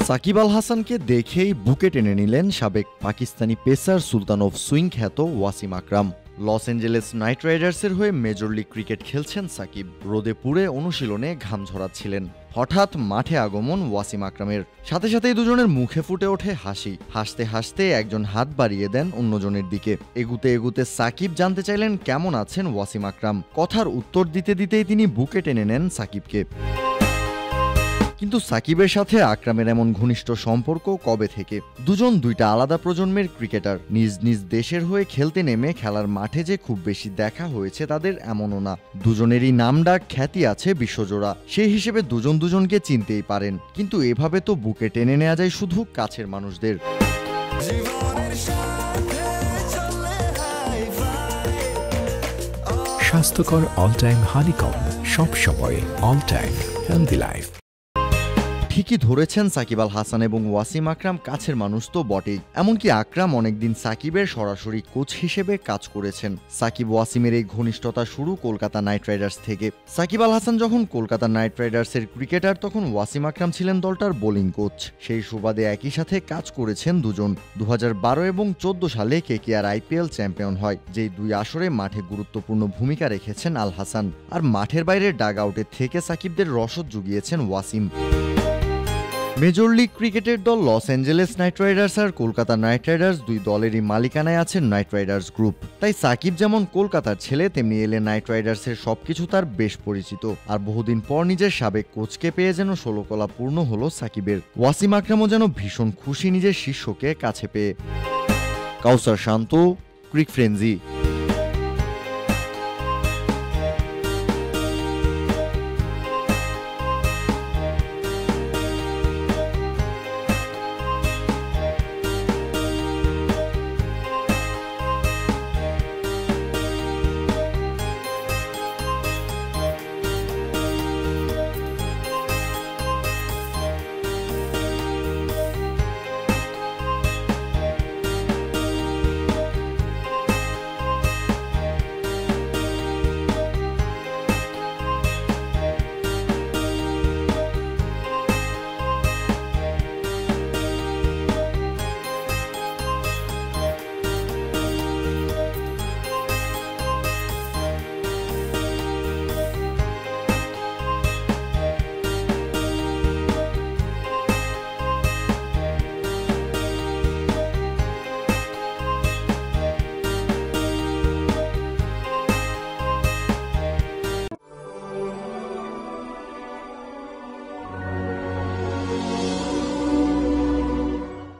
সাকিব আল হাসানকে দেখেই বুকে টেনে নিলেন সাবেক Pakistani pacer Sultan of swing খ্যাত ওয়াসিম আকরাম। লস অ্যাঞ্জেলেস নাইট রাইডার্সের হয়ে মেজর লিগ ক্রিকেট খেলছেন সাকিব। রোদে পুড়ে অনুশীলনে ঘাম ঝরাচ্ছিলেন। হঠাৎ মাঠে আগমন ওয়াসিম আকরামের। সাথে সাথেই দুজনের মুখে ফুটে ওঠে হাসি। হাসতে হাসতে একজন হাত বাড়িয়ে দেন অন্যজনের দিকে। এগুতে এগুতে সাকিব জানতে চাইলেন কেমন আছেন ওয়াসিম আকরাম। কথার উত্তর দিতে দিতেই তিনি বুকে টেনে নেন সাকিবকে। কিন্তু সাকিবের সাথে আকরামের এমন ঘনিষ্ঠ সম্পর্ক কবে থেকে? দুজন দুইটা আলাদা প্রজন্মের ক্রিকেটার। নিজ নিজ দেশের হয়ে খেলতে নেমে খেলার মাঠে যে খুব বেশি দেখা হয়েছে তাদের এমনও না। দুজনেরই নামডাক খ্যাতি আছে বিশ্বজোড়া। সেই হিসেবে দুজন দুজনকে চিনতেই পারেন। কিন্তু এভাবে তো বুকে টেনে নেওয়া যায় শুধু কাছের মানুষদের। স্বাস্থ্যকর অল টাইম হানিকম, সব সময় অল টাইম হেলদি লাইফ। ঠিকই ধরেছেন, সাকিব আল হাসান এবং ওয়াসিম আকরাম কাছের মানুষ তো বটেই। এমনকি আকরাম অনেকদিন সাকিবের সরাসরি কোচ হিসেবে কাজ করেছেন। সাকিব ওয়াসিমের এই ঘনিষ্ঠতা শুরু কলকাতা নাইট রাইডার্স থেকে। সাকিব আল হাসান যখন কলকাতা নাইট রাইডার্সের ক্রিকেটার তখন ওয়াসিম আকরাম ছিলেন দলটার বোলিং কোচ। সেই সুবাদে একই সাথে কাজ করেছেন দুজন। 2012 এবং 14 সালে কেকেআর IPL চ্যাম্পিয়ন হয়, যেই দুই আসরে মাঠে গুরুত্বপূর্ণ ভূমিকা রেখেছেন আল হাসান। আর মাঠের বাইরে ডাগ আউটে থেকে সাকিবদের রসদ জুগিয়েছেন ওয়াসিম। মেজর লিগ ক্রিকেটের দল লস অ্যাঞ্জেলেস নাইট রাইডার্স আর কলকাতা নাইট রাইডার্স দুই দলেরই মালিকানায় আছেন নাইট রাইডার্স গ্রুপ। তাই সাকিব যেমন কলকাতার ছেলে, তেমনি এলে নাইট রাইডার্সের সবকিছু তার বেশ পরিচিত। আর বহুদিন পর নিজের সাবেক কোচকে পেয়ে যেন ষোলকলা পূর্ণ হলো সাকিবের। ওয়াসিম আকরামও যেন ভীষণ খুশি নিজের শিষ্যকে কাছে পেয়ে। কাউসার শান্ত, ক্রিক ফ্রেঞ্জি।